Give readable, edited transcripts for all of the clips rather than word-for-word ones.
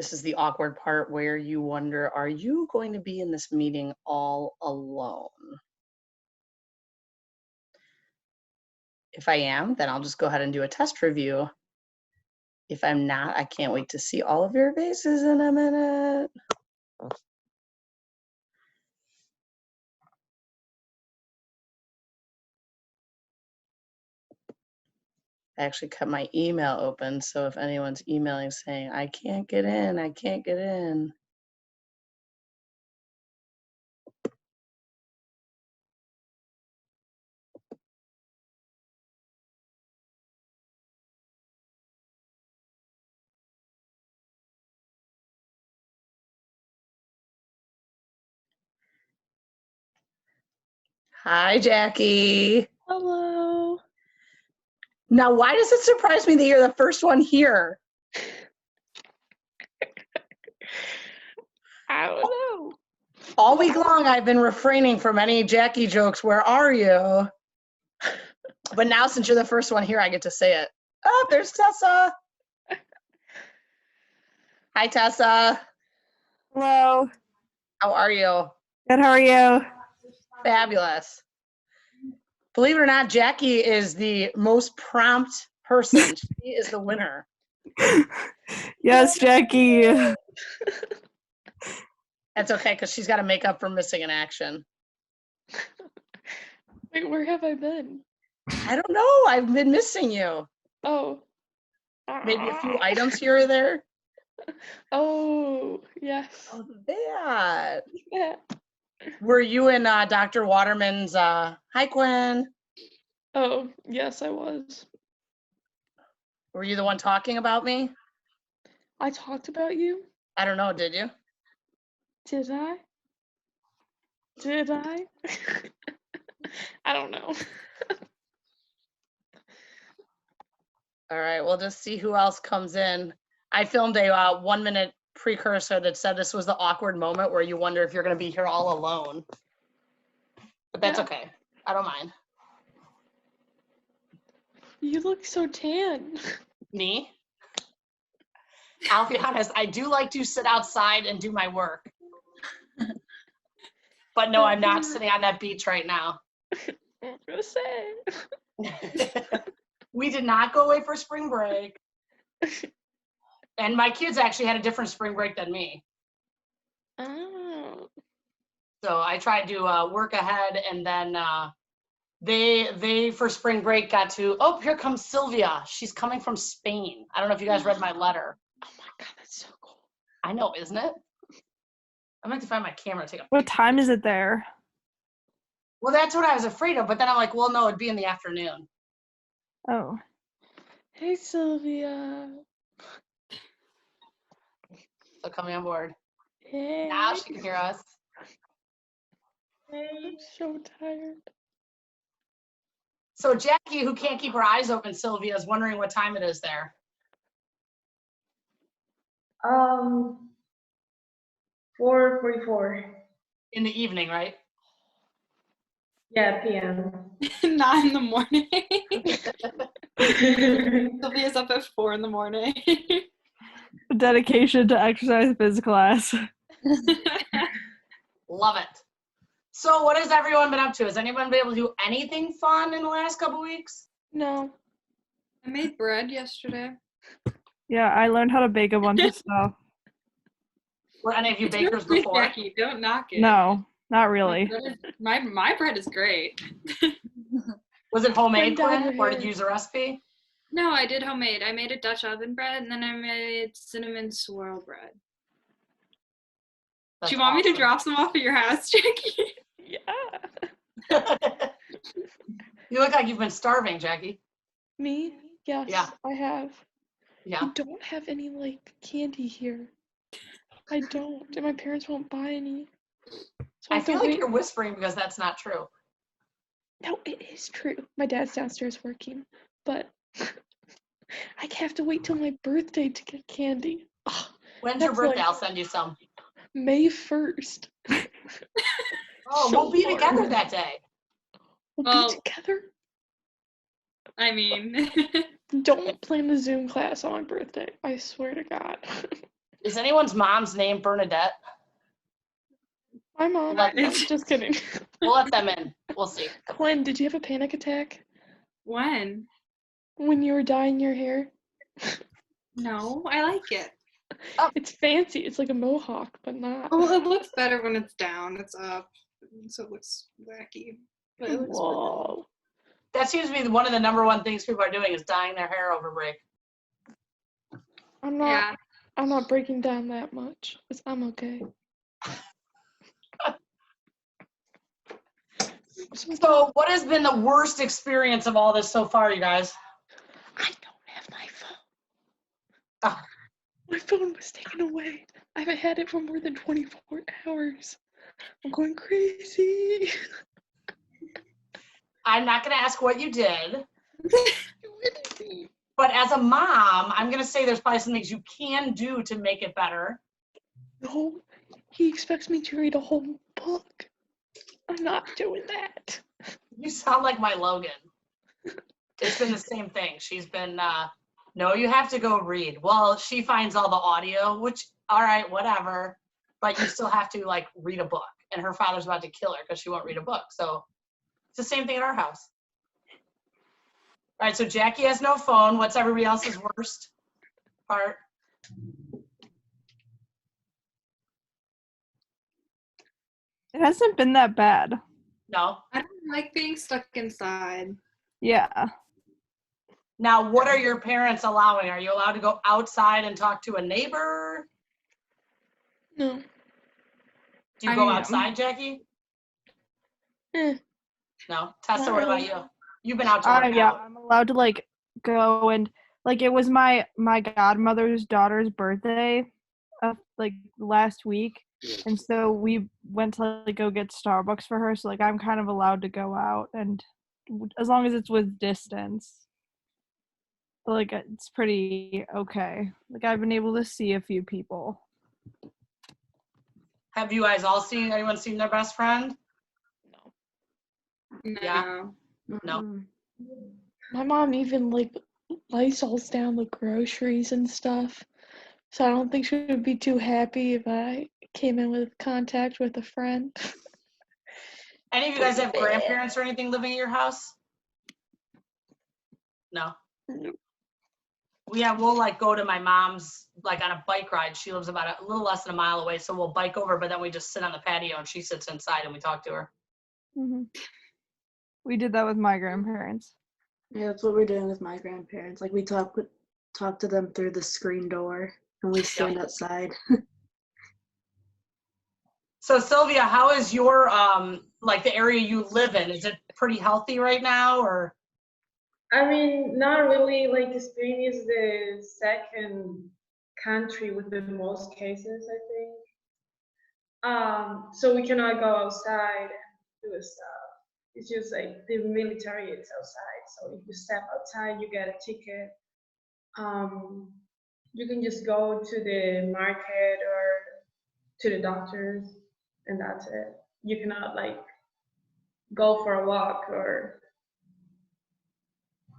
This is the awkward part where you wonder, are you going to be in this meeting all alone? If I am, then I'll just go ahead and do a test review. If I'm not, I can't wait to see all of your faces in a minute. I actually kept my email open, so if anyone's emailing saying, I can't get in, I can't get in. Hi, Jackie. Hello. Now, why does it surprise me that you're the first one here? I don't know. All week long, I've been refraining from any Jackie jokes. Where are you? But now, since you're the first one here, I get to say it. Oh, there's Tessa. Hi, Tessa. Hello. How are you? Good, how are you? Fabulous. Believe it or not, Jackie is the most prompt person. She is the winner. Yes, Jackie. That's okay, because she's got to make up for missing in action. Wait, where have I been? I don't know. I've been missing you. Oh. Maybe a few items here or there. Oh, yes. Oh, that. Yeah. Were you in Dr. Waterman's, hi, Quinn. Oh, yes, I was. Were you the one talking about me? I talked about you? I don't know, did you? Did I? Did I? I don't know. All right, we'll just see who else comes in. I filmed a 1-minute precursor that said this was the awkward moment where you wonder if you're going to be here all alone. But that's okay. I don't mind. You look so tan. Me? I'll be honest, I do like to sit outside and do my work. But no, I'm not sitting on that beach right now. I was gonna say. We did not go away for spring break. And my kids actually had a different spring break than me. Oh. So I tried to work ahead, and then they for spring break got to, oh, here comes Sylvia. She's coming from Spain. I don't know if you guys read my letter. Oh my God, that's so cool. I know, isn't it? I'm going to find my camera to take a What picture. time is it there? Well, that's what I was afraid of, but then I'm like, well, no, it'd be in the afternoon. Oh. Hey, Sylvia. So coming on board. Hey. Now she can hear us. I'm so tired. So Jackie, who can't keep her eyes open, Sylvia, is wondering what time it is there. 4:44. In the evening, right? Yeah, PM. Not in the morning. Sylvia's up at 4 in the morning. Dedication to exercise phys class. Love it. So what has everyone been up to? Has anyone been able to do anything fun in the last couple weeks? No. I made bread yesterday. Yeah, I learned how to bake a bunch of stuff. Were any of you It's bakers really before? Jackie, don't knock it. No, not really. My bread is great. Was it homemade, Bring down Quinn, your or did hair. you use a recipe? No, I did homemade. I made a Dutch oven bread, and then I made cinnamon swirl bread. That's Do you want me to awesome. drop some off at your house, Jackie? Yeah. You look like you've been starving, Jackie. Me? Yes, Yeah. I have. Yeah. I don't have any, like, candy here. I don't. And my parents won't buy any. So I have to feel like wait. you're whispering because that's not true. No, it is true. My dad's downstairs working, but I have to wait till my birthday to get candy. Ugh, When's your that's birthday? like I'll send you some. May 1st. Oh, So we'll be far together away. that day. We'll Well- be together. I mean, Don't plan the Zoom class on my birthday. I swear to God. Is anyone's mom's name Bernadette? My mom. Let- Just kidding. We'll let them in. We'll see. Quinn, did you have a panic attack When? when you were dyeing your hair? No, I like it. It's fancy. It's like a mohawk, but not. Well, it looks better when it's down. It's up, so it looks wacky. But it looks good. Whoa. That seems to be one of the number one things people are doing is dyeing their hair over break. I'm not. Yeah. I'm not breaking down that much. I'm okay. So what has been the worst experience of all this so far, you guys? I don't have my phone. Ah. My phone was taken away. I haven't had it for more than 24 hours. I'm going crazy. I'm not going to ask what you did, but as a mom, I'm going to say there's probably some things you can do to make it better. No, he expects me to read a whole book. I'm not doing that. You sound like my Logan. It's been the same thing. She's been, no, you have to go read. Well, she finds all the audio, which, all right, whatever. But you still have to, like, read a book. And her father's about to kill her because she won't read a book. So it's the same thing at our house. All right, so Jackie has no phone. What's everybody else's worst part? It hasn't been that bad. No. I don't like being stuck inside. Yeah. Now, what are your parents allowing? Are you allowed to go outside and talk to a neighbor? No. Do you go I am. outside, Jackie? Eh. No. Tessa, Not what about really. you? You've been out to work Yeah, out. I'm allowed to like go and like it was my godmother's daughter's birthday like last week, and so we went to like go get Starbucks for her, so like I'm kind of allowed to go out, and as long as it's with distance. But like it's pretty okay. Like I've been able to see a few people. Have you guys all seen, anyone seen their best friend? No. Yeah. No. Mm. My mom even like Lysols down the groceries and stuff. So I don't think she would be too happy if I came in with contact with a friend. Any of you guys have grandparents or anything living at your house? No. Nope. We'll like go to my mom's like on a bike ride. She lives about a little less than a mile away, so we'll bike over, but then we just sit on the patio and she sits inside and we talk to her. Mhm. We did that with my grandparents. Yeah, that's what we're doing with my grandparents. Like we talk to them through the screen door, and we stand outside. So Sylvia, how is your like the area you live in? Is it pretty healthy right now, or? I mean, not really. Like Spain is the second country with the most cases, I think. So we cannot go outside and do stuff. It's just like the military is outside. So if you step outside, you get a ticket. You can just go to the market or to the doctors, and that's it. You cannot like go for a walk, or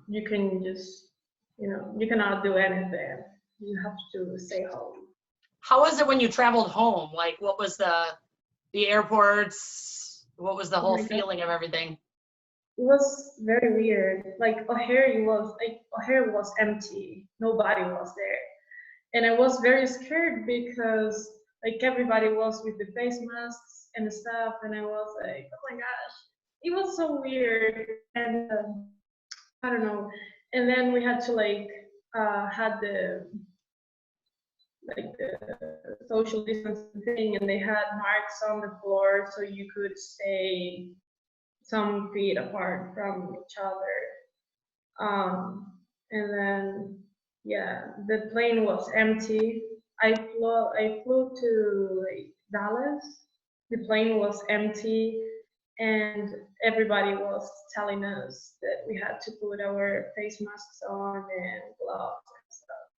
you can just, you cannot do anything. You have to stay home. How was it when you traveled home? Like, what was the airports? What was the whole my God. feeling of everything? It was very weird. Like O'Hare was empty. Nobody was there. And I was very scared because like everybody was with the face masks and stuff, and I was like, oh my gosh, it was so weird. And I don't know. And then we had to like had the social distancing thing, and they had marks on the floor so you could stay some feet apart from each other. And then yeah, the plane was empty. I flew to like Dallas. The plane was empty, and everybody was telling us that we had to put our face masks on and gloves and stuff.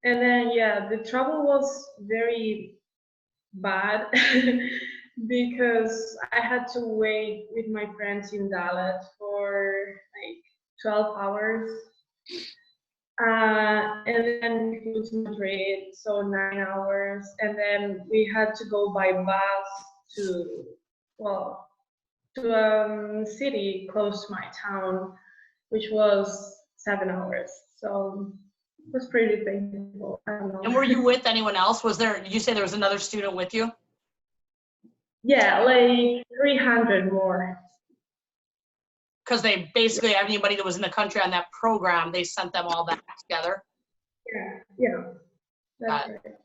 And then yeah, the travel was very bad because I had to wait with my friends in Dallas for like 12 hours. And then we flew to Madrid, so 9 hours. And then we had to go by bus to, well, to a city close to my town, which was 7 hours. So it was pretty painful. I don't know. And were you with anyone else? Did you say there was another student with you? Yeah, like 300 more. Because they basically, anybody that was in the country on that program, they sent them all back together. Yeah, that's Got right.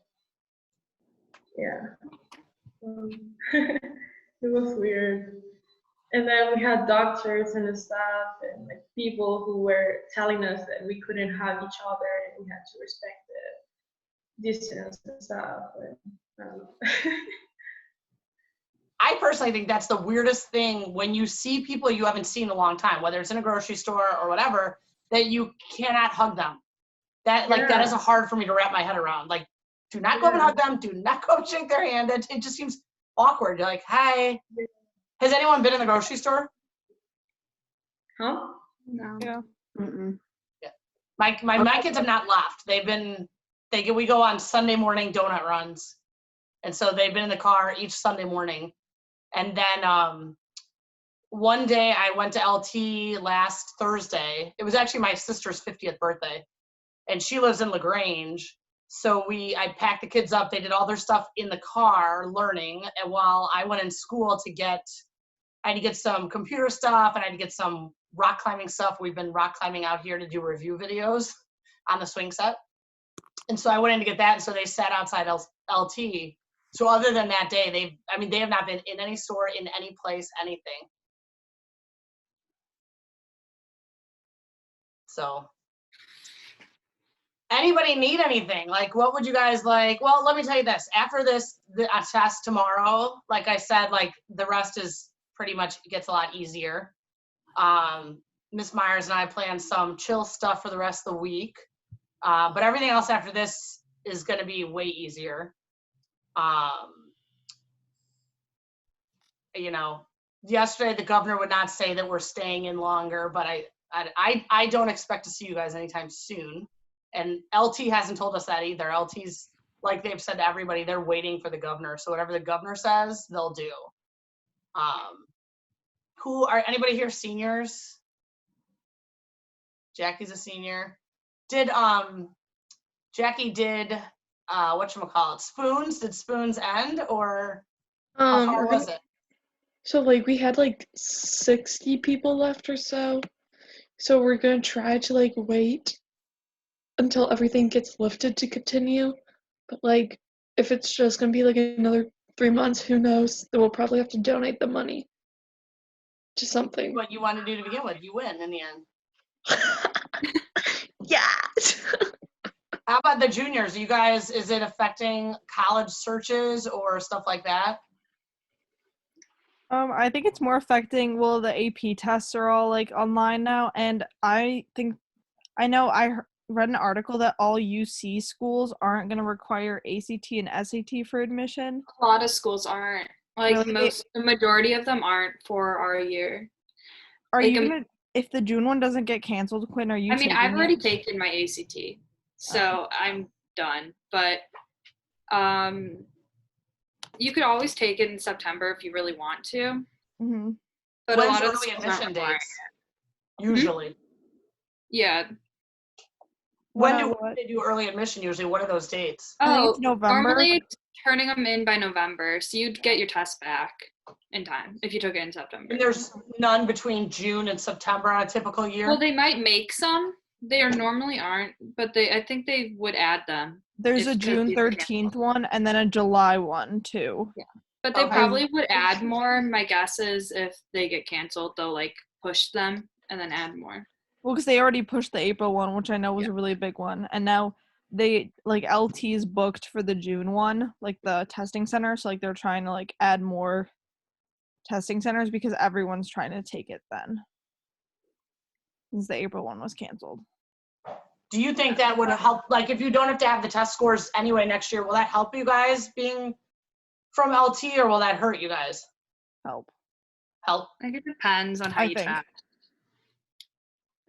Yeah. It was weird. And then we had doctors and the staff and like people who were telling us that we couldn't have each other and we had to respect the distance and stuff. And I don't know. I personally think that's the weirdest thing when you see people you haven't seen in a long time, whether it's in a grocery store or whatever, that you cannot hug them. That is hard for me to wrap my head around. Like, do not go up and hug them. Do not go shake their hand. It just seems awkward. You're like, hi. Has anyone been in the grocery store? Huh? No. Yeah. Mm-mm. My kids have not left. We go on Sunday morning donut runs. And so they've been in the car each Sunday morning. And then one day I went to LT last Thursday. It was actually my sister's 50th birthday. And she lives in LaGrange. So I packed the kids up. They did all their stuff in the car learning. And while I went in school I had to get some computer stuff and I had to get some rock climbing stuff. We've been rock climbing out here to do review videos on the swing set. And so I went in to get that. And so they sat outside LT. So other than that day, they have not been in any store, in any place, anything. So anybody need anything? Like, what would you guys like? Well, let me tell you this. After the test tomorrow, like I said, like the rest is pretty much gets a lot easier. Miss Myers and I plan some chill stuff for the rest of the week. But everything else after this is going to be way easier. Yesterday the governor would not say that we're staying in longer, but I don't expect to see you guys anytime soon. And LT hasn't told us that either. LT's, like they've said to everybody, they're waiting for the governor. So whatever the governor says, they'll do. Anybody here seniors? Jackie's a senior. Jackie did whatchamacallit, Spoons? Did Spoons end or how far was it? So like we had like 60 people left or so. So we're gonna try to like wait until everything gets lifted to continue. But like if it's just gonna be like another 3 months, who knows? Then we'll probably have to donate the money to something. What you want to do to begin with, you win in the end. Yes. How about the juniors? You guys, is it affecting college searches or stuff like that? I think it's more affecting, the AP tests are all like online now, and I read an article that all UC schools aren't going to require ACT and SAT for admission. A lot of schools aren't. Like Really? the majority of them aren't for our year. Are Like, you gonna, if the June one doesn't get canceled, Quinn, are you I mean, taking I've already it? taken my ACT, so I'm done. But you could always take it in September if you really want to. Mm-hmm. But When's a lot of early schools aren't admission requiring dates? it. Usually. Yeah. When When do what? they do early admission usually? What are those dates? I think Oh, it's November. normally it's turning them in by November, so you'd get your test back in time if you took it in September. And there's none between June and September on a typical year? Well, they might make some. They normally aren't, but I think they would add them. There's a if June these are 13th one and then a July one too. But they Okay. probably would add more. My guess is if they get canceled, they'll like push them and then add more. Well, because they already pushed the April one, which I know was a really big one, and now they like LT's booked for the June one, like the testing center. So like they're trying to like add more testing centers because everyone's trying to take it then. Since the April one was canceled. Do you think that would help, like if you don't have to have the test scores anyway next year, will that help you guys being from LT or will that hurt you guys? Help. Help? I think it depends on how I you think. test.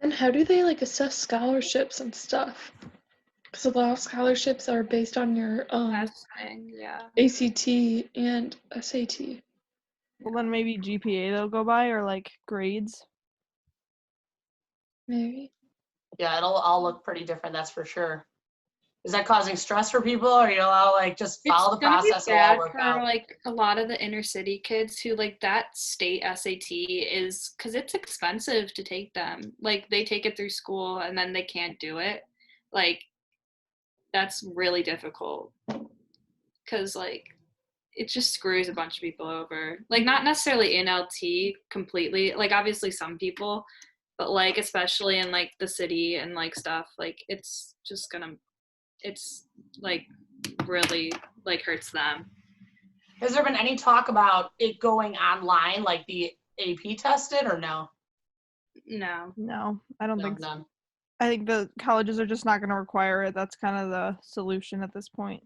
And how do they like assess scholarships and stuff? Because a lot of scholarships are based on your Testing, yeah. ACT and SAT. Well, then maybe GPA they'll go by or like grades. Maybe. Yeah, it'll all look pretty different, that's for sure. Is that causing stress for people, or are you allowed like just follow the It's gonna be process and it'll all bad work for out? like a lot of the inner city kids who like that state SAT is because it's expensive to take them. Like they take it through school and then they can't do it. Like that's really difficult because like it just screws a bunch of people over. Like not necessarily in LT completely. Like obviously some people, but like especially in like the city and like stuff. Like it's like really like hurts them. Has there been any talk about it going online, like the AP tested, or no? No. No, I don't No, think so. none. I think the colleges are just not going to require it. That's kind of the solution at this point.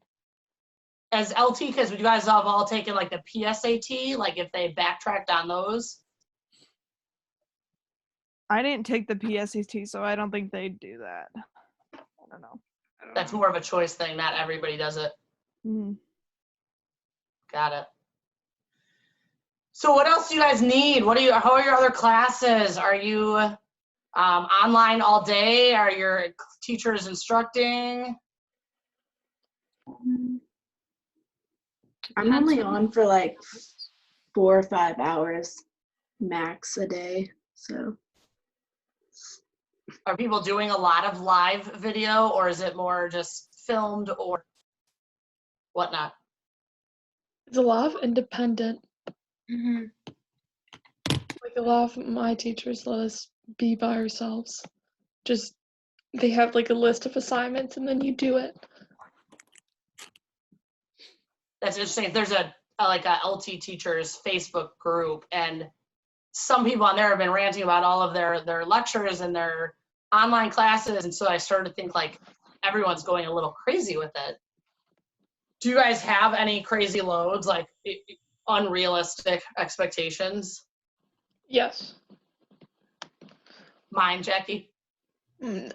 As LT kids, would you guys have all taken like the PSAT, like if they backtracked on those? I didn't take the PSAT, so I don't think they'd do that. I don't know. That's more of a choice thing, not everybody does it. Mhm. Got it. So what else do you guys need? How are your other classes? Are you online all day? Are your teachers instructing? I'm only on for like 4 or 5 hours max a day. So Are people doing a lot of live video, or is it more just filmed or whatnot? It's a lot of independent. Mm-hmm. Like a lot of my teachers let us be by ourselves. Just they have like a list of assignments and then you do it. That's interesting. If there's a LT teachers Facebook group, and some people on there have been ranting about all of their lectures and their online classes, and so I started to think like everyone's going a little crazy with it. Do you guys have any crazy loads, like unrealistic expectations? Yes. Mine, Jackie?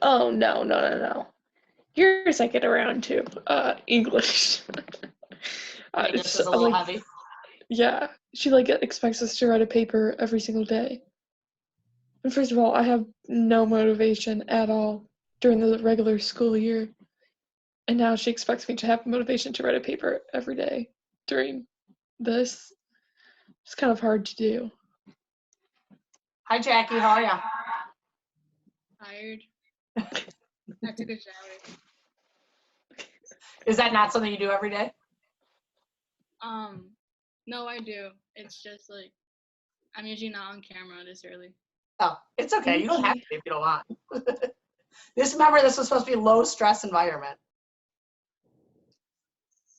Oh no. Yours I get around to. English. English It's is a little like, heavy. yeah, she like expects us to write a paper every single day. And first of all, I have no motivation at all during the regular school year. And now she expects me to have motivation to write a paper every day during this. It's kind of hard to do. Hi, Jackie. How are you? Tired. I took a shower. Is that not something you do every day? No, I do. It's just like I'm usually not on camera this early. Oh, it's okay. You don't have to if you don't want. Remember, this was supposed to be a low stress environment.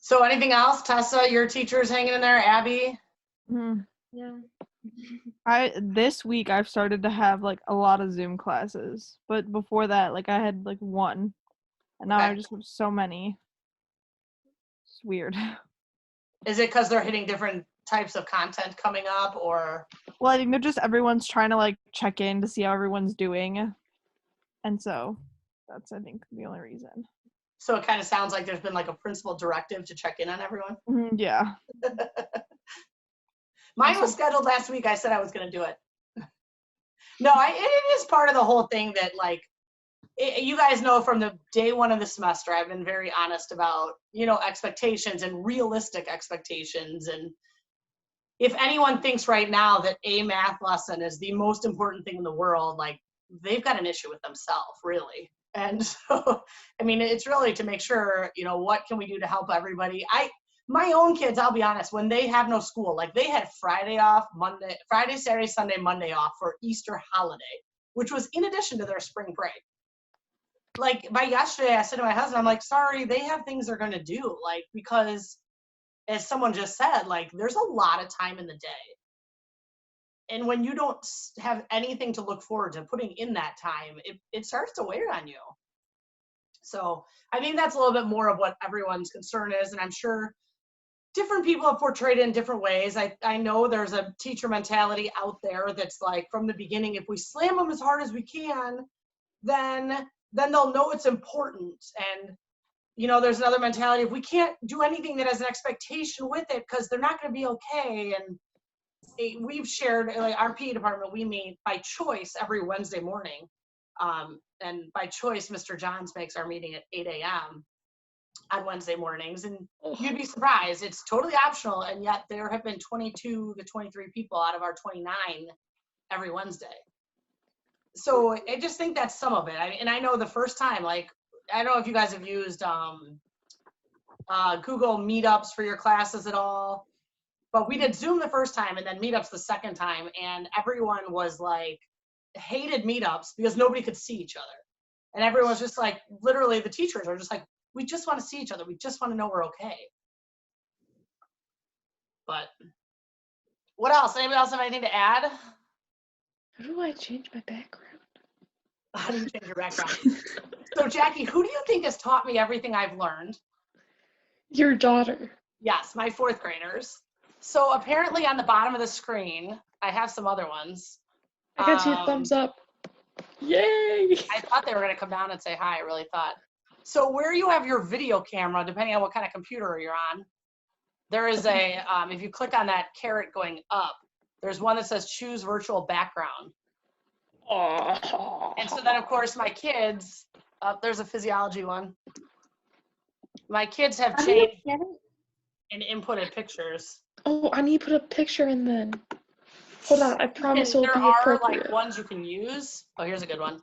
So anything else? Tessa, your teacher's hanging in there. Abby? Mhm. Yeah. This week I've started to have like a lot of Zoom classes, but before that, like I had like one, and now I Okay. just have so many. It's weird. Is it because they're hitting different types of content coming up, or? Well, I think they're just everyone's trying to like check in to see how everyone's doing, and so that's I think the only reason. So it kind of sounds like there's been like a principal directive to check in on everyone. Yeah. Mine was scheduled last week. I said I was going to do it. No, it is part of the whole thing that like, you guys know from the day one of the semester, I've been very honest about, expectations and realistic expectations. And if anyone thinks right now that a math lesson is the most important thing in the world, like they've got an issue with themselves, really. And so, I mean, it's really to make sure, what can we do to help everybody? My own kids, I'll be honest, when they have no school, like they had Friday off, Friday, Saturday, Sunday, Monday off for Easter holiday, which was in addition to their spring break. Like by yesterday, I said to my husband, I'm like, sorry, they have things they're going to do. Like, because as someone just said, like there's a lot of time in the day. And when you don't have anything to look forward to putting in that time, it starts to wear on you. So I think that's a little bit more of what everyone's concern is. And I'm sure different people have portrayed it in different ways. I know there's a teacher mentality out there that's like, from the beginning, if we slam them as hard as we can, then they'll know it's important. And, you know, there's another mentality, if we can't do anything that has an expectation with it, because they're not going to be okay. And we've shared, like, our PE department, we meet by choice every Wednesday morning. And by choice, Mr. Johns makes our meeting at 8 a.m. on Wednesday mornings. And you'd be surprised, it's totally optional. And yet there have been 22 to 23 people out of our 29 every Wednesday. So I just think that's some of it. And I know the first time, like, I don't know if you guys have used Google Meetups for your classes at all, but we did Zoom the first time and then Meetups the second time. And everyone was like, hated Meetups because nobody could see each other. And everyone's just like, literally the teachers are just like, we just want to see each other. We just want to know we're okay. But what else? Anybody else have anything to add? How do I change my background? How do you change your background? So Jackie, who do you think has taught me everything I've learned? Your daughter. Yes, my 4th graders. So apparently on the bottom of the screen, I have some other ones. I can see a thumbs up. Yay! I thought they were going to come down and say hi, I really thought. So where you have your video camera, depending on what kind of computer you're on, there is a, if you click on that caret going up, there's one that says choose virtual background. Oh. And so then, of course, my kids, there's a physiology one. My kids have changed and inputted pictures. Oh, I need to put a picture in then. Hold on, I promise it'll there be are appropriate. like ones you can use. Oh, here's a good one.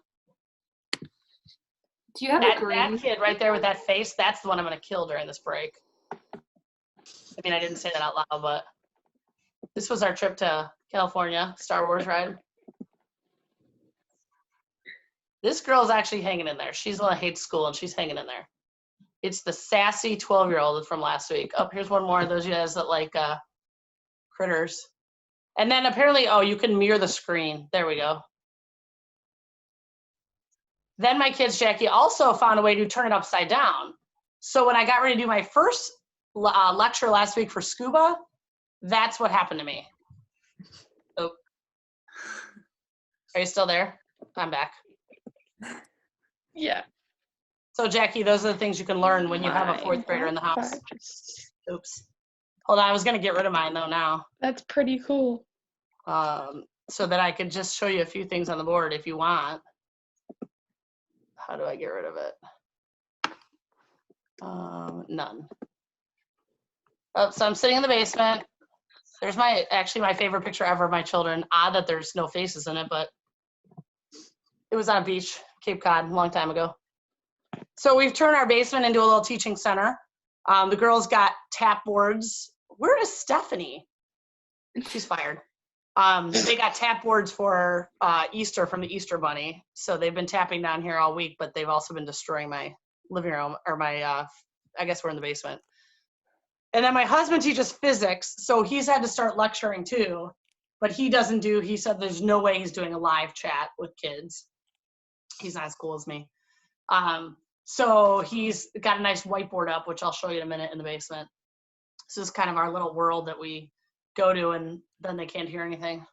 Do you have That a green? kid right there with that face, that's the one I'm going to kill during this break. I mean, I didn't say that out loud, but this was our trip to California, Star Wars ride. This girl's actually hanging in there. She's the one that hates school, and she's hanging in there. It's the sassy 12-year-old from last week. Oh, here's one more of those you guys that like critters. And then apparently, oh, you can mirror the screen. There we go. Then my kids, Jackie, also found a way to turn it upside down. So when I got ready to do my first lecture last week for scuba, that's what happened to me. Oh. Are you still there? I'm back. Yeah. So Jackie, those are the things you can learn when you have a 4th grader in the house. Oops. Hold on, I was gonna get rid of mine though now. That's pretty cool. So that I could just show you a few things on the board if you want. How do I get rid of it? None. Oh, so I'm sitting in the basement. There's actually my favorite picture ever of my children. Odd that there's no faces in it, but it was on a beach, Cape Cod, a long time ago. So we've turned our basement into a little teaching center. The girls got tap boards. Where is Stephanie? She's fired. They got tap boards for Easter from the Easter Bunny. So they've been tapping down here all week, but they've also been destroying my living room, or my, I guess we're in the basement. And then my husband teaches physics, so he's had to start lecturing too, but he said there's no way he's doing a live chat with kids. He's not as cool as me. So he's got a nice whiteboard up, which I'll show you in a minute, in the basement. So this is kind of our little world that we go to, and then they can't hear anything.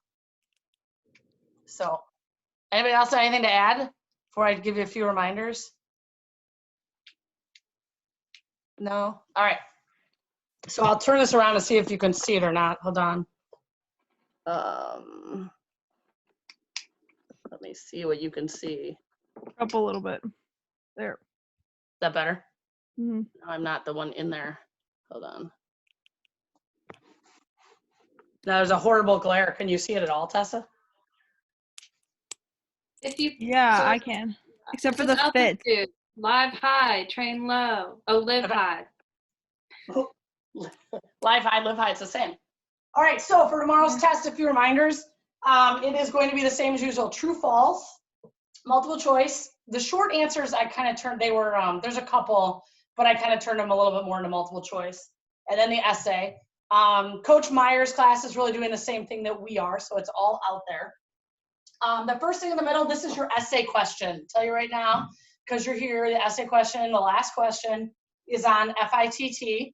So anybody else have anything to add before I give you a few reminders? No? All right. So I'll turn this around to see if you can see it or not. Hold on. Let me see what you can see. Up a little bit. There. Is that better? Mm-hmm. No, I'm not the one in there. Hold on. Now there's a horrible glare. Can you see it at all, Tessa? If you Yeah, so I can. Except for what's the fit. altitude? Live high, train low. Oh, live high. Live high, live high, it's the same. All right, so for tomorrow's test, a few reminders. It is going to be the same as usual, true, false, multiple choice. The short answers I kind of turned, they were, there's a couple, but I kind of turned them a little bit more into multiple choice. And then the essay. Coach Meyer's class is really doing the same thing that we are, so it's all out there. The first thing in the middle, this is your essay question. Tell you right now, because you're here, the essay question, the last question is on FITT.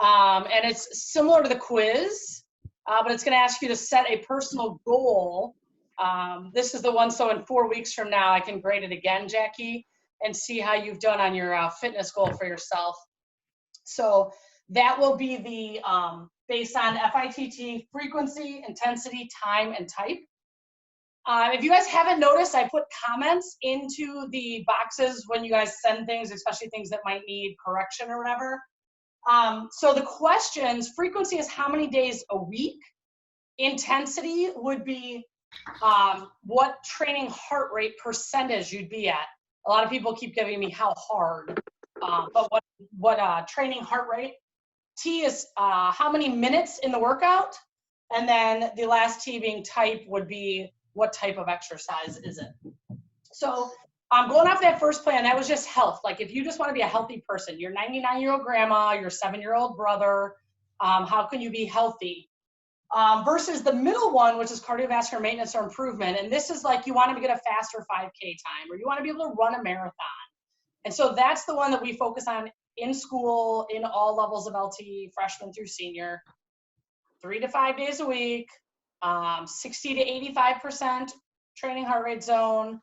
And it's similar to the quiz, but it's going to ask you to set a personal goal. This is the one, so in 4 weeks from now, I can grade it again, Jackie, and see how you've done on your fitness goal for yourself. So that will be the based on FITT, frequency, intensity, time, and type. If you guys haven't noticed, I put comments into the boxes when you guys send things, especially things that might need correction or whatever. So the questions, frequency is how many days a week. Intensity would be what training heart rate percentage you'd be at. A lot of people keep giving me how hard, but what training heart rate. T is how many minutes in the workout. And then the last T being type would be what type of exercise is it. So going off that first plan, that was just health. Like if you just want to be a healthy person, your 99-year-old grandma, your 7-year-old brother, how can you be healthy? Versus the middle one, which is cardiovascular maintenance or improvement. And this is like you want to get a faster 5K time, or you want to be able to run a marathon. And so that's the one that we focus on in school, in all levels of LT, freshman through senior, 3 to 5 days a week, 60 to 85% training heart rate zone.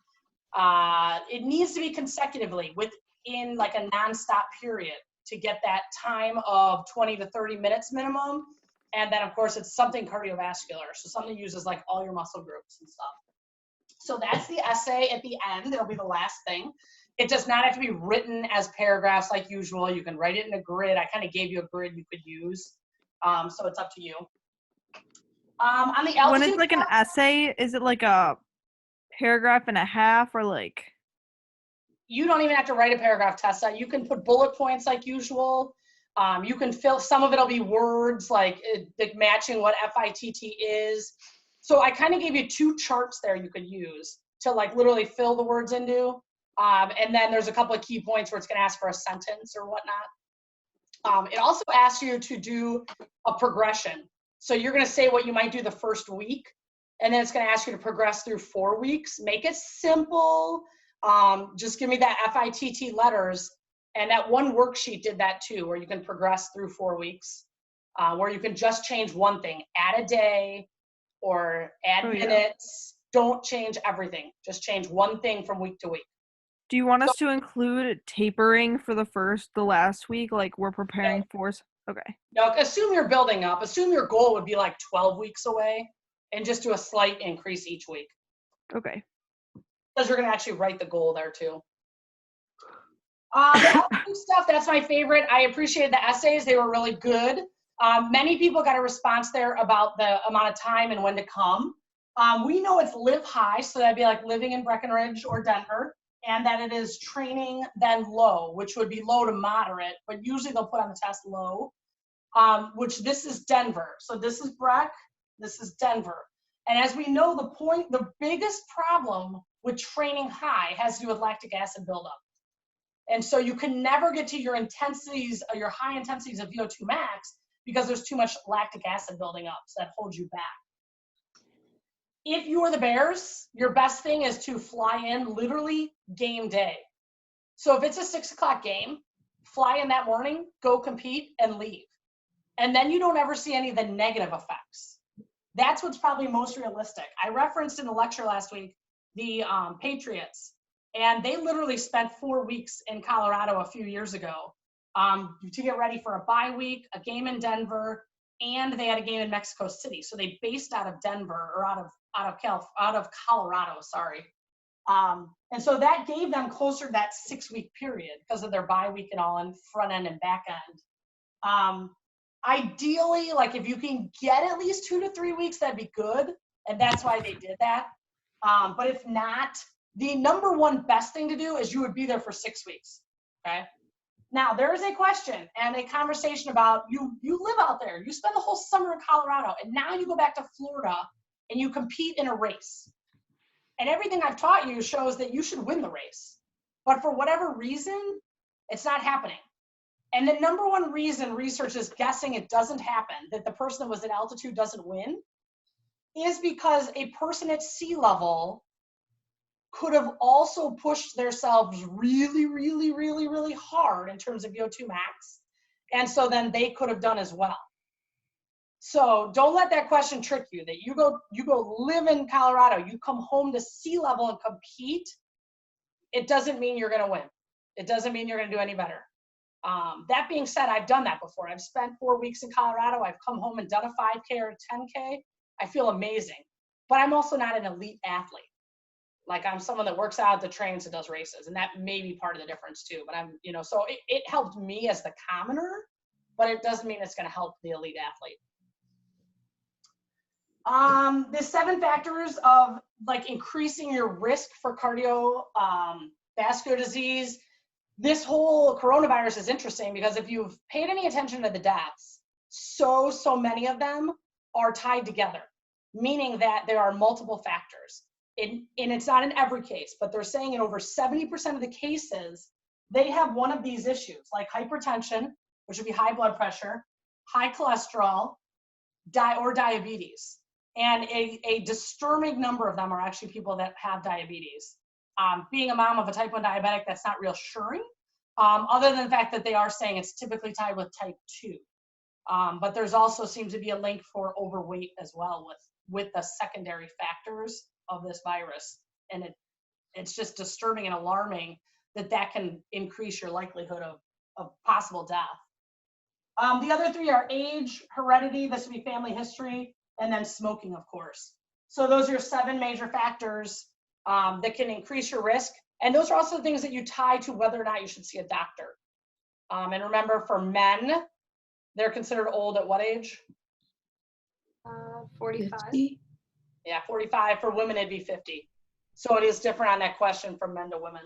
It needs to be consecutively within like a nonstop period to get that time of 20 to 30 minutes minimum. And then of course it's something cardiovascular. So something that uses like all your muscle groups and stuff. So that's the essay at the end. It'll be the last thing. It does not have to be written as paragraphs like usual. You can write it in a grid. I kind of gave you a grid you could use. So it's up to you. On the altitude When it's like an essay, is it like a paragraph and a half or like? You don't even have to write a paragraph, Tessa. You can put bullet points like usual. You can fill, some of it'll be words like matching what FITT is. So I kind of gave you 2 charts there you could use to like literally fill the words into. And then there's a couple of key points where it's gonna ask for a sentence or whatnot. It also asks you to do a progression. So you're gonna say what you might do the first week, and then it's gonna ask you to progress through 4 weeks. Make it simple. Just give me that FITT letters. And that one worksheet did that too, where you can progress through 4 weeks, where you can just change one thing, add a day or add minutes. Don't change everything. Just change one thing from week to week. Do you want us to include tapering for the last week? Like we're preparing for, okay. No, assume you're building up. Assume your goal would be like 12 weeks away and just do a slight increase each week. Okay. Because you're gonna actually write the goal there too. The altitude stuff, that's my favorite. I appreciated the essays. They were really good. Many people got a response there about the amount of time and when to come. We know it's live high, so that'd be like living in Breckenridge or Denver, and that it is training then low, which would be low to moderate, but usually they'll put on the test low, which this is Denver. So this is Breck, this is Denver. And as we know, the biggest problem with training high has to do with lactic acid buildup. And so you can never get to your intensities, or your high intensities of VO2 max, because there's too much lactic acid building up, so that holds you back. If you are the Bears, your best thing is to fly in literally game day. So if it's a 6 o'clock game, fly in that morning, go compete and leave. And then you don't ever see any of the negative effects. That's what's probably most realistic. I referenced in the lecture last week, the Patriots, and they literally spent 4 weeks in Colorado a few years ago to get ready for a bye week, a game in Denver, and they had a game in Mexico City. So they based out of Denver, or out of Colorado, sorry. And so that gave them closer to that 6-week period because of their bye week and all, and front end and back end. Ideally, like if you can get at least 2 to 3 weeks, that'd be good. And that's why they did that. But if not, the number one best thing to do is you would be there for 6 weeks, okay? Now, there is a question and a conversation about you live out there. You spend the whole summer in Colorado, and now you go back to Florida and you compete in a race. And everything I've taught you shows that you should win the race. But for whatever reason, it's not happening. And the number one reason research is guessing it doesn't happen, that the person that was at altitude doesn't win, is because a person at sea level could have also pushed themselves really, really, really, really hard in terms of VO2 max. And so then they could have done as well. So don't let that question trick you, that you go live in Colorado, you come home to sea level and compete. It doesn't mean you're going to win. It doesn't mean you're going to do any better. That being said, I've done that before. I've spent 4 weeks in Colorado. I've come home and done a 5K or a 10K. I feel amazing, but I'm also not an elite athlete. Like, I'm someone that works out, that trains, and does races, and that may be part of the difference too. But I'm, so it helped me as the commoner, but it doesn't mean it's going to help the elite athlete. The 7 factors of like increasing your risk for cardiovascular disease. This whole coronavirus is interesting because if you've paid any attention to the deaths, so many of them are tied together, meaning that there are multiple factors. And it's not in every case, but they're saying in over 70% of the cases, they have one of these issues, like hypertension, which would be high blood pressure, high cholesterol, or diabetes. And a disturbing number of them are actually people that have diabetes. Being a mom of a type 1 diabetic, that's not reassuring, other than the fact that they are saying it's typically tied with type 2. But there's also seems to be a link for overweight as well with the secondary factors of this virus. And it's just disturbing and alarming that can increase your likelihood of possible death. The other 3 are age, heredity, this would be family history, and then smoking, of course. So those are your 7 major factors that can increase your risk. And those are also things that you tie to whether or not you should see a doctor. And remember, for men, they're considered old at what age? 45. 50? Yeah, 45. For women, it'd be 50. So it is different on that question from men to women.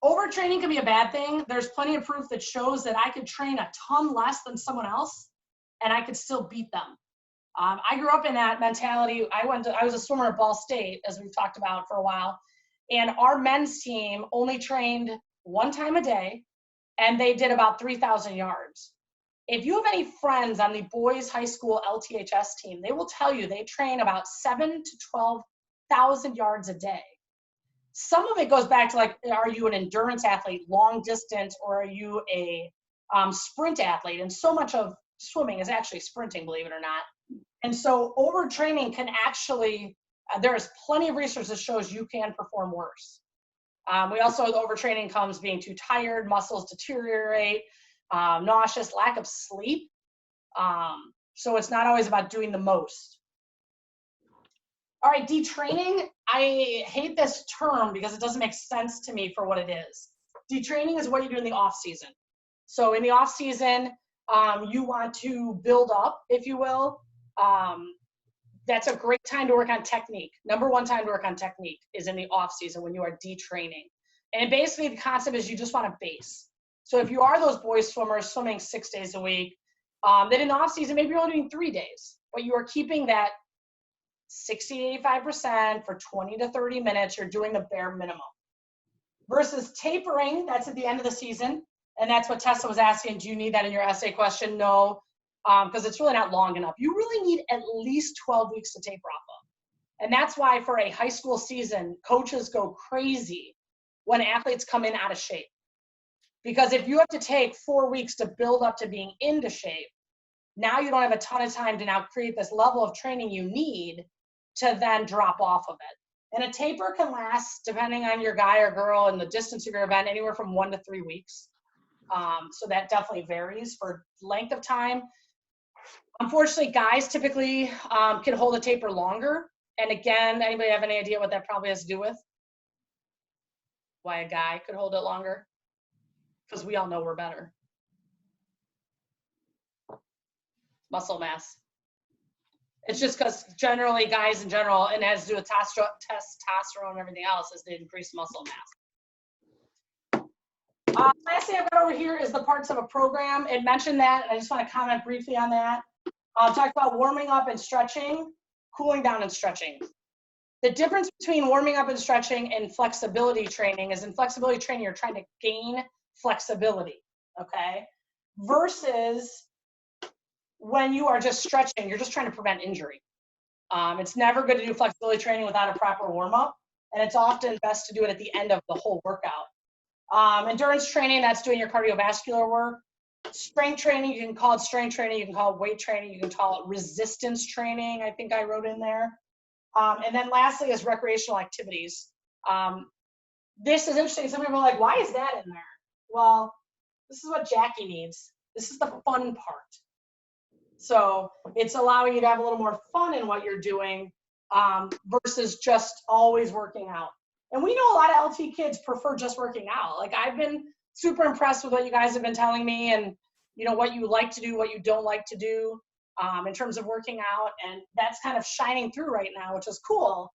Overtraining can be a bad thing. There's plenty of proof that shows that I could train a ton less than someone else and I could still beat them. I grew up in that mentality. I was a swimmer at Ball State, as we've talked about for a while, and our men's team only trained 1 time a day, and they did about 3,000 yards. If you have any friends on the boys' high school LTHS team, they will tell you they train about 7,000 to 12,000 yards a day. Some of it goes back to, like, are you an endurance athlete, long distance, or are you a sprint athlete? And so much of swimming is actually sprinting, believe it or not. And so overtraining can actually, there is plenty of research that shows you can perform worse. We also, the overtraining comes being too tired, muscles deteriorate, nauseous, lack of sleep. So it's not always about doing the most. All right, detraining, I hate this term because it doesn't make sense to me for what it is. Detraining is what you do in the off season. So in the off season, you want to build up, if you will. That's a great time to work on technique. Number 1 time to work on technique is in the off season when you are detraining. And basically the concept is you just want a base. So if you are those boys swimmers swimming 6 days a week, then in the off season, maybe you're only doing 3 days, but you are keeping that 60 to 85% for 20 to 30 minutes, you're doing the bare minimum. Versus tapering, that's at the end of the season. And that's what Tessa was asking. Do you need that in your essay question? No, because it's really not long enough. You really need at least 12 weeks to taper off of. And that's why for a high school season, coaches go crazy when athletes come in out of shape. Because if you have to take 4 weeks to build up to being into shape, now you don't have a ton of time to now create this level of training you need to then drop off of it. And a taper can last, depending on your guy or girl and the distance of your event, anywhere from 1 to 3 weeks. So that definitely varies for length of time. Unfortunately, guys typically can hold a taper longer. And again, anybody have any idea what that probably has to do with? Why a guy could hold it longer? Because we all know we're better. Muscle mass. It's just because generally guys in general, and it has to do with testosterone and everything else, is the increased muscle mass. Last thing I've got over here is the parts of a program. It mentioned that, and I just want to comment briefly on that. Talk about warming up and stretching, cooling down and stretching. The difference between warming up and stretching and flexibility training is in flexibility training, you're trying to gain flexibility, okay? Versus when you are just stretching, you're just trying to prevent injury. It's never good to do flexibility training without a proper warm-up, and it's often best to do it at the end of the whole workout. Endurance training, that's doing your cardiovascular work. Strength training, you can call it strength training, you can call it weight training, you can call it resistance training, I think I wrote in there. And then lastly is recreational activities. This is interesting. Some people are like, why is that in there? Well, this is what Jackie needs. This is the fun part. So it's allowing you to have a little more fun in what you're doing versus just always working out. And we know a lot of LT kids prefer just working out. Like, I've been super impressed with what you guys have been telling me, and you know what you like to do, what you don't like to do in terms of working out, and that's kind of shining through right now, which is cool.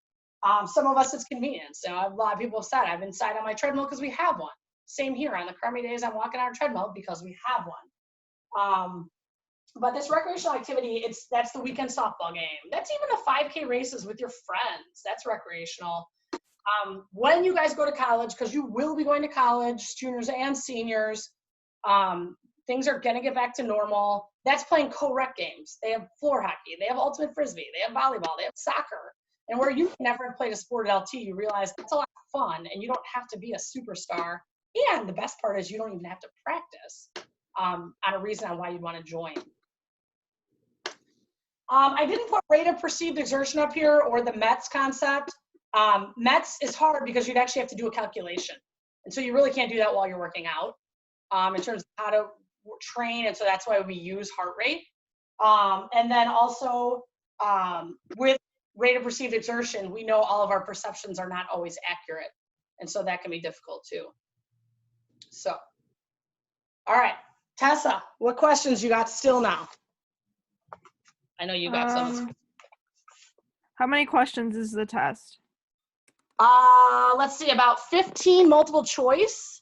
Some of us, it's convenience. You know, a lot of people have said, I've been inside on my treadmill because we have one. Same here. On the crummy days, I'm walking on a treadmill because we have one. But this recreational activity, that's the weekend softball game. That's even the 5K races with your friends. That's recreational. When you guys go to college, because you will be going to college, juniors and seniors, things are going to get back to normal. That's playing co-rec games. They have floor hockey. They have ultimate frisbee. They have volleyball. They have soccer. And where you never played a sport at LT, you realize that's a lot of fun, and you don't have to be a superstar. And the best part is you don't even have to practice on a reason on why you'd want to join. I didn't put rate of perceived exertion up here or the METS concept. METS is hard because you'd actually have to do a calculation. And so you really can't do that while you're working out in terms of how to train. And so that's why we use heart rate. And then also with rate of perceived exertion, we know all of our perceptions are not always accurate. And so that can be difficult too. So, all right, Tessa, what questions you got still now? I know you got some. How many questions is the test? Let's see, about 15 multiple choice,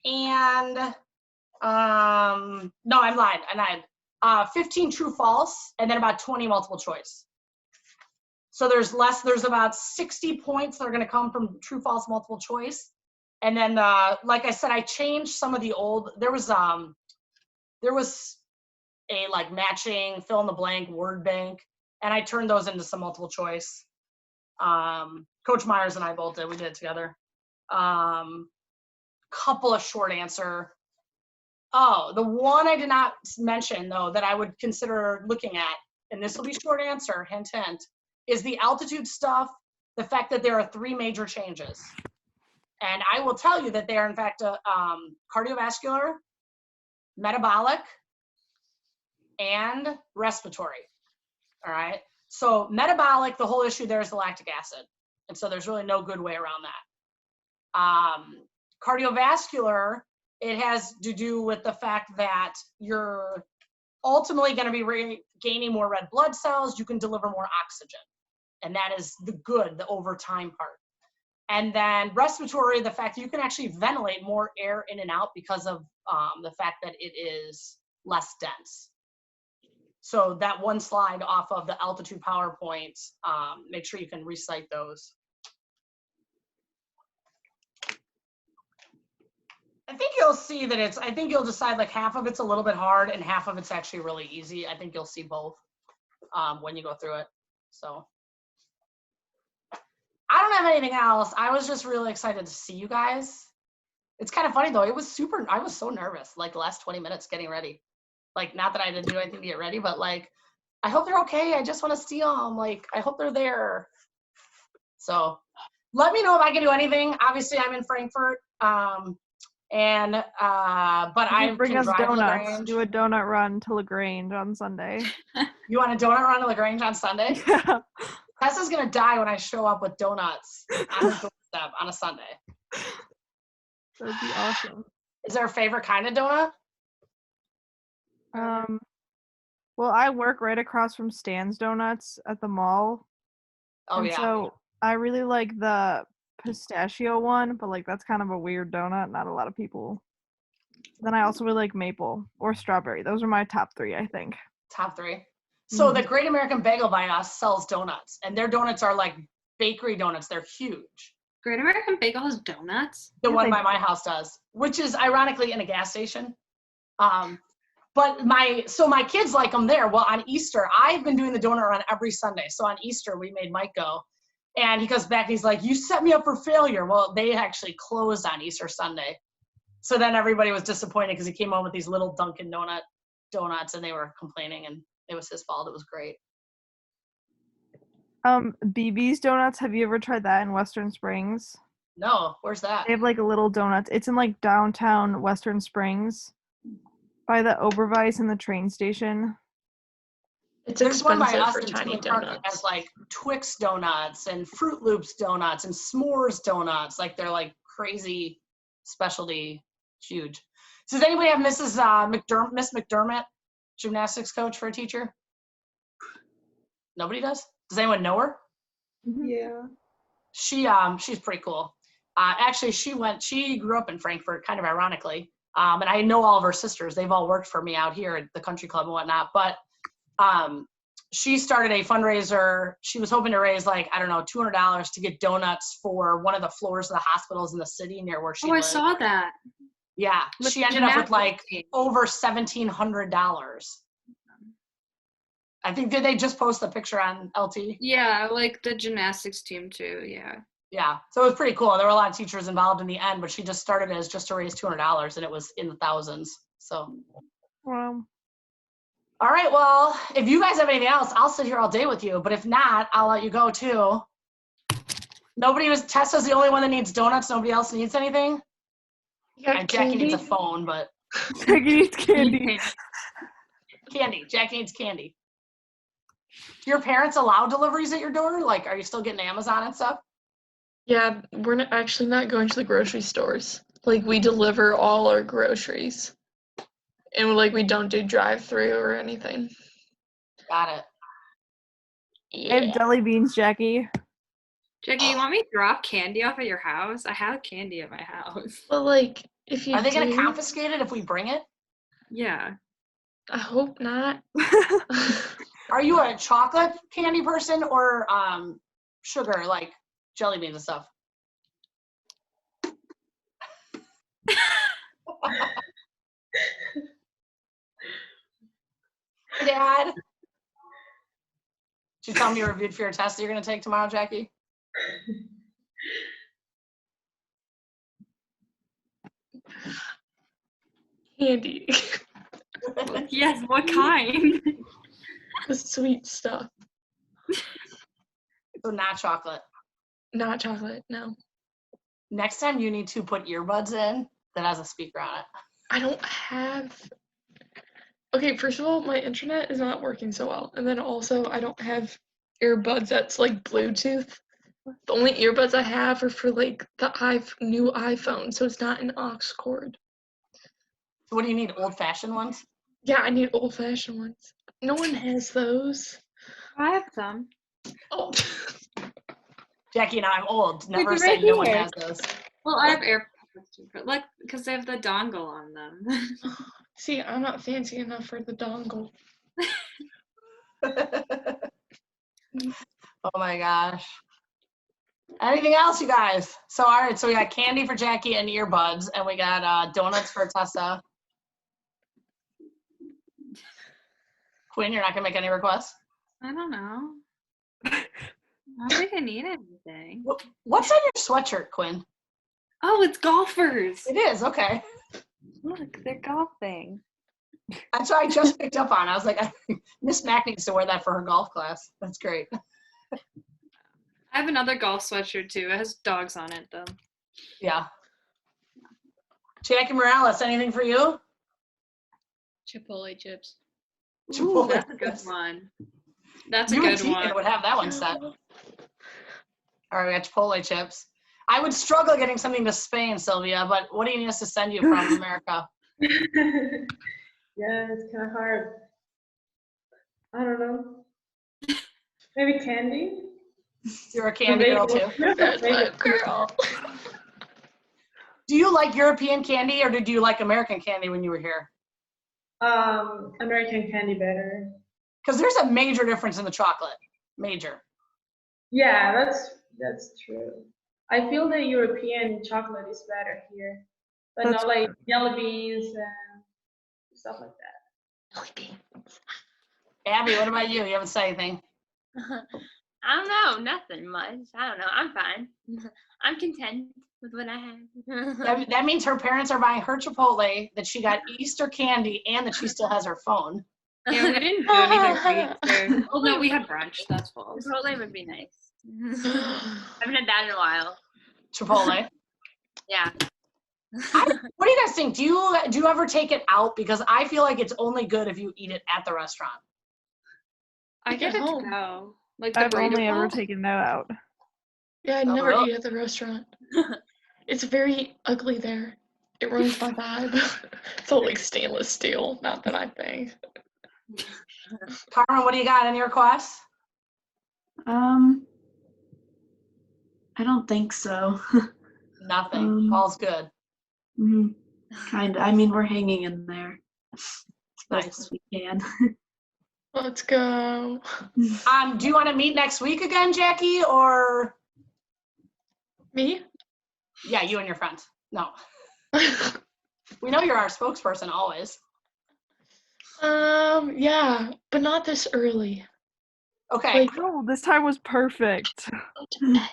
and no, I'm lying. 15 true false, and then about 20 multiple choice. So there's about 60 points that are going to come from true false multiple choice, and then like I said, I changed some of the old. There was a like matching fill in the blank word bank, and I turned those into some multiple choice. Coach Myers and I both did. We did it together. Couple of short answer. Oh, the one I did not mention though that I would consider looking at, and this will be short answer, hint, hint, is the altitude stuff. The fact that there are 3 major changes, and I will tell you that they are in fact cardiovascular, metabolic, and respiratory. All right. So metabolic, the whole issue there is the lactic acid. And so there's really no good way around that. Cardiovascular, it has to do with the fact that you're ultimately going to be gaining more red blood cells. You can deliver more oxygen. And that is the good, the overtime part. And then respiratory, the fact that you can actually ventilate more air in and out because of the fact that it is less dense. So that one slide off of the altitude PowerPoints, make sure you can recite those. I think you'll see that I think you'll decide like half of it's a little bit hard and half of it's actually really easy. I think you'll see both when you go through it. So I don't have anything else. I was just really excited to see you guys. It's kind of funny though. I was so nervous like the last 20 minutes getting ready. Like, not that I didn't do anything to get ready, but like, I hope they're okay. I just want to see them. Like, I hope they're there. So let me know if I can do anything. Obviously, I'm in Frankfurt. But I bring us drive to donuts. LaGrange. Do a donut run to LaGrange on Sunday. You want a donut run to LaGrange on Sunday? Yeah. Tessa's going to die when I show up with donuts on her doorstep on a Sunday. That'd be awesome. Is there a favorite kind of donut? Well, I work right across from Stan's Donuts at the mall. Oh, and yeah. So I really like the pistachio one, but like that's kind of a weird donut. Not a lot of people. Then I also really like maple or strawberry. Those are my top 3, I think. Top 3. So the Great American Bagel by us sells donuts, and their donuts are like bakery donuts. They're huge. Great American Bagel has donuts? The one by my house does, which is ironically in a gas station. But my kids like them there. Well, on Easter, I've been doing the donut run every Sunday. So on Easter, we made Mike go. And he goes back and he's like, you set me up for failure. Well, they actually closed on Easter Sunday. So then everybody was disappointed because he came home with these little Dunkin' donuts and they were complaining and it was his fault. It was great. BB's Donuts. Have you ever tried that in Western Springs? No, where's that? They have like a little donuts. It's in like downtown Western Springs by the Oberweis and the train station. It's There's one by expensive us for in tiny Tinley Park that has donuts. like Twix donuts and Fruit Loops donuts and s'mores donuts. Like they're like crazy specialty, huge. So does anybody have Miss McDermott, gymnastics coach for a teacher? Nobody does? Does anyone know her? Yeah. She's pretty cool. Actually, she grew up in Frankfurt, kind of ironically. And I know all of her sisters. They've all worked for me out here at the country club and whatnot. But she started a fundraiser. She was hoping to raise like, I don't know, $200 to get donuts for one of the floors of the hospitals in the city near where she Oh, I lived. saw that. Yeah, With she ended up with like gymnastics team. over $1,700. I think, did they just post the picture on LT? Yeah, like the gymnastics team too. Yeah. Yeah, so it was pretty cool. There were a lot of teachers involved in the end, but she just started as just to raise $200 and it was in the thousands. So, Wow. all right, well, if you guys have anything else, I'll sit here all day with you, but if not, I'll let you go too. Tessa's the only one that needs donuts. Nobody else needs anything. Yeah, And Jackie needs a candy. phone, but Jackie needs candy. candy. Jackie needs candy. Do your parents allow deliveries at your door? Like, are you still getting Amazon and stuff? Yeah, we're actually not going to the grocery stores. Like, we deliver all our groceries. And, like, we don't do drive-through or anything. Got it. I have jelly beans, Jackie. Jackie, you want me to drop candy off at your house? I have candy at my house. But, like, if you Are they going to do, confiscate it if we bring it? Yeah. I hope not. Are you a chocolate candy person or sugar, like jelly beans and stuff? Dad? Did you tell me you reviewed for your test that you're going to take tomorrow, Jackie? Candy. Yes, what kind? The sweet stuff. So not chocolate. Not chocolate, no. Next time you need to put earbuds in that has a speaker on it. I don't have. Okay, first of all, my internet is not working so well. And then also, I don't have earbuds that's like Bluetooth. The only earbuds I have are for like the new iPhone, so it's not an aux cord. So what do you need, old-fashioned ones? Yeah, I need old-fashioned ones. No one has those. I have some. Oh. Jackie and I, I'm old. Never It's say right no one here. has those. Well, I have AirPods too, but like, because they have the dongle on them. See, I'm not fancy enough for the dongle. Oh my gosh. Anything else, you guys? So, all right, so we got candy for Jackie and earbuds, and we got donuts for Tessa. Quinn, you're not gonna make any requests? I don't know. I don't think I need anything. What's on your sweatshirt, Quinn? Oh, it's golfers. It is, okay. Look, they're golfing. That's what I just picked up on. I was like, Miss Mac needs to wear that for her golf class. That's great. I have another golf sweatshirt too. It has dogs on it though. Yeah. Jackie Morales, anything for you? Chipotle chips. Ooh, that's a good one. That's a You and good Tegan one. would have that one set. All right, we got Chipotle chips. I would struggle getting something to Spain, Sylvia, but what do you need us to send you from America? Yeah, it's kind of hard. I don't know. Maybe candy? You're a candy girl too. That's my girl. Do you like European candy or did you like American candy when you were here? American candy better. Because there's a major difference in the chocolate. Major. Yeah, that's true. I feel the European chocolate is better here, but That's not like jelly beans and stuff like that. Abby, what about you? You haven't said anything. I don't know, nothing much. I don't know. I'm fine. I'm content with what I had. That means her parents are buying her Chipotle, that she got Easter candy, and that she still has her phone. Yeah, we didn't do anything for Easter. Well, no, we had brunch. That's false. Chipotle would be nice. I haven't had that in a while. Chipotle. Yeah. What do you guys think? Do you ever take it out? Because I feel like it's only good if you eat it at the restaurant. I Like get at it to home. go. Like the I've burrito only ever bowl? taken that out. Yeah, I Oh, never really? eat at the restaurant. It's very ugly there. It ruins my vibe. It's all like stainless steel. Not that I think. Carmen, what do you got in your request? I don't think so. Nothing. All's good. Kind of. I mean, we're hanging in there as best Nice. as we can. Let's go. Do you want to meet next week again, Jackie, or? Me? Yeah, you and your friends. No. We know you're our spokesperson always. Yeah, but not this early. Okay. Like, No, this time was perfect. go to bed.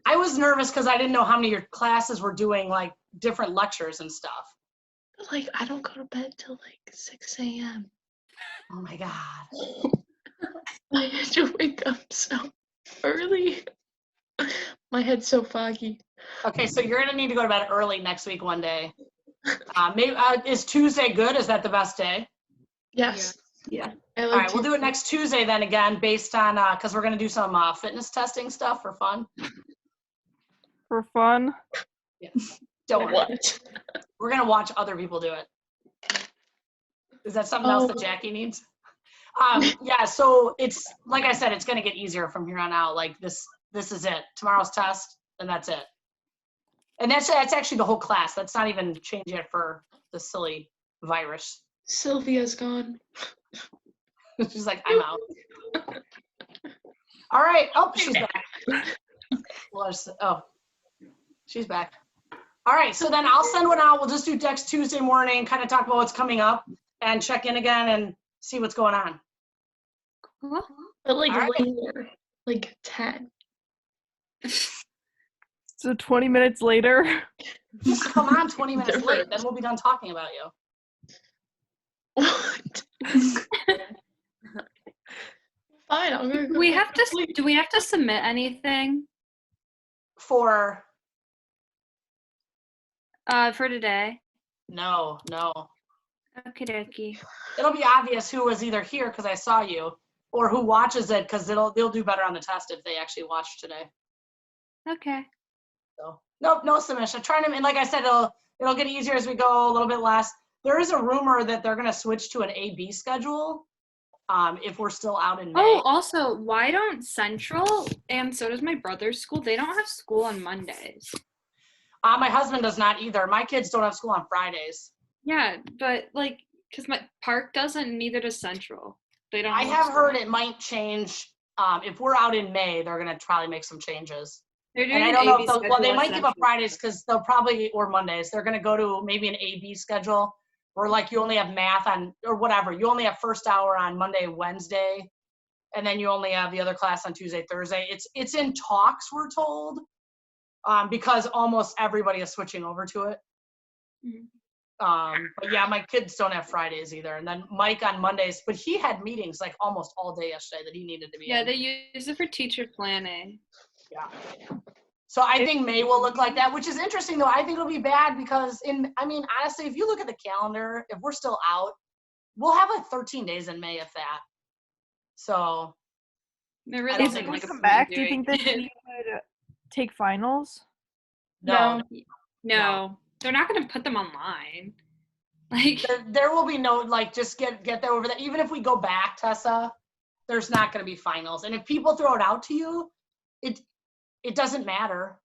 I was nervous because I didn't know how many of your classes were doing like different lectures and stuff. Like, I don't go to bed till like 6 a.m. Oh my God. I had to wake up so early. My head's so foggy. Okay, so you're gonna need to go to bed early next week one day. Maybe is Tuesday good? Is that the best day? Yes. Yeah. I All like right, we'll do it next Tuesday then again, based on because we're gonna do some fitness testing stuff for fun. For fun. Don't worry, What? we're gonna watch other people do it. Is that something else that Oh. Jackie needs? Yeah. So it's like I said, it's gonna get easier from here on out. Like this is it. Tomorrow's test, and that's it. And that's actually the whole class. That's not even changing it for the silly virus. Sylvia's gone. She's like, I'm out. All right. Oh, she's back. Oh, she's back. All right. So then I'll send one out. We'll just do next Tuesday morning, kind of talk about what's coming up and check in again and see what's going on. But like All right. later. Like 10. So 20 minutes later. Come on, 20 minutes late. Different. Then we'll be done talking about you. What? Fine, I'm gonna go. Do we back have to sleep. do we have to submit anything For today? no. Okie dokie. It'll be obvious who was either here because I saw you, or who watches it because they'll do better on the test if they actually watch today. Okay. So nope, no submission. Trying to, and like I said, it'll get easier as we go, a little bit less. There is a rumor that they're gonna switch to an A/B schedule, if we're still out in May. Oh, also, why don't Central and so does my brother's school? They don't have school on Mondays. My husband does not either. My kids don't have school on Fridays. Yeah, but like, cause my Park doesn't, and neither does Central. They don't. I have have school. heard it might change. If we're out in May, they're gonna probably make some changes. They're doing And I an don't know AB if they schedule might at give up Central. Fridays because they'll probably, or Mondays. They're gonna go to maybe an A/B schedule where like you only have math on, or whatever. You only have first hour on Monday, Wednesday, and then you only have the other class on Tuesday, Thursday. It's in talks, we're told, because almost everybody is switching over to it. Mhm. But yeah, my kids don't have Fridays either. And then Mike on Mondays, but he had meetings like almost all day yesterday that he needed to be Yeah, in. they use it for teacher planning. Yeah. So I think May will look like that, which is interesting though. I think it'll be bad because honestly, if you look at the calendar, if we're still out, we'll have like 13 days in May, if that. So They're I really don't If think we like it's come back, do you doing think that we would take finals? no, No, they're not going to put them online. Like, there will be no, like, just get there over that. Even if we go back, Tessa, there's not going to be finals. And if people throw it out to you, it doesn't matter.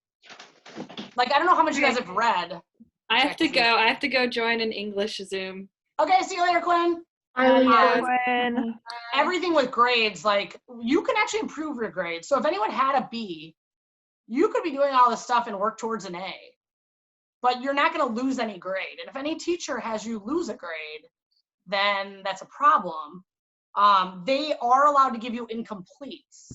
Like, I don't know how much you guys have read. I have to go. I have to go join an English Zoom. Okay, see you later, Quinn. When Everything with grades, like, you can actually improve your grades. So if anyone had a B, you could be doing all this stuff and work towards an A. But you're not going to lose any grade. And if any teacher has you lose a grade, then that's a problem. They are allowed to give you incompletes.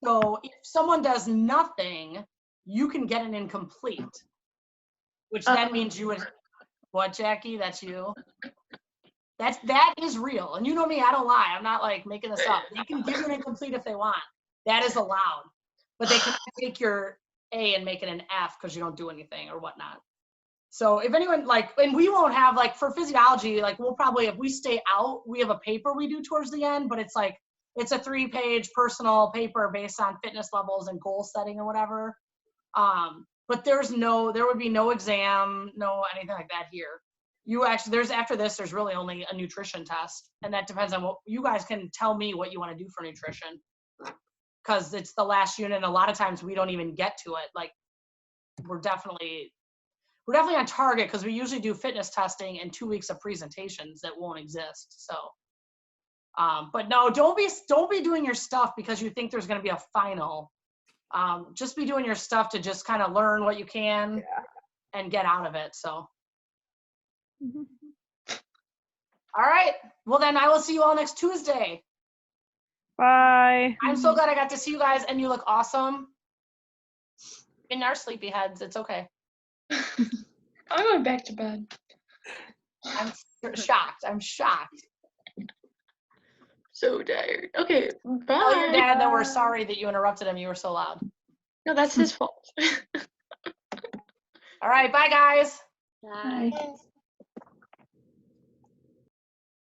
So if someone does nothing, you can get an incomplete, which then means you would, what, Jackie? That's you? That is real. And you know me, I don't lie. I'm not like making this up. They can give you an incomplete if they want. That is allowed. But they can take your A and make it an F because you don't do anything or whatnot. So if anyone like, and we won't have like for physiology, like we'll probably, if we stay out, we have a paper we do towards the end, but it's like, it's a 3-page personal paper based on fitness levels and goal setting or whatever. But there would be no exam, no anything like that here. You actually, after this, there's really only a nutrition test. And that depends on what you guys can tell me what you want to do for nutrition. Cause it's the last unit. And a lot of times we don't even get to it. Like we're definitely on target because we usually do fitness testing and 2 weeks of presentations that won't exist. So, but no, don't be doing your stuff because you think there's going to be a final. Just be doing your stuff to just kind of learn what you can and get out of it. So. All right. Well, then I will see you all next Tuesday. Bye. I'm so glad I got to see you guys and you look awesome. In our sleepy heads, it's okay. I'm going back to bed. I'm shocked. I'm shocked. So tired. Okay, bye. Tell your dad that we're sorry that you interrupted him. You were so loud. No, that's his fault. All right. Bye, guys. Bye. Bye.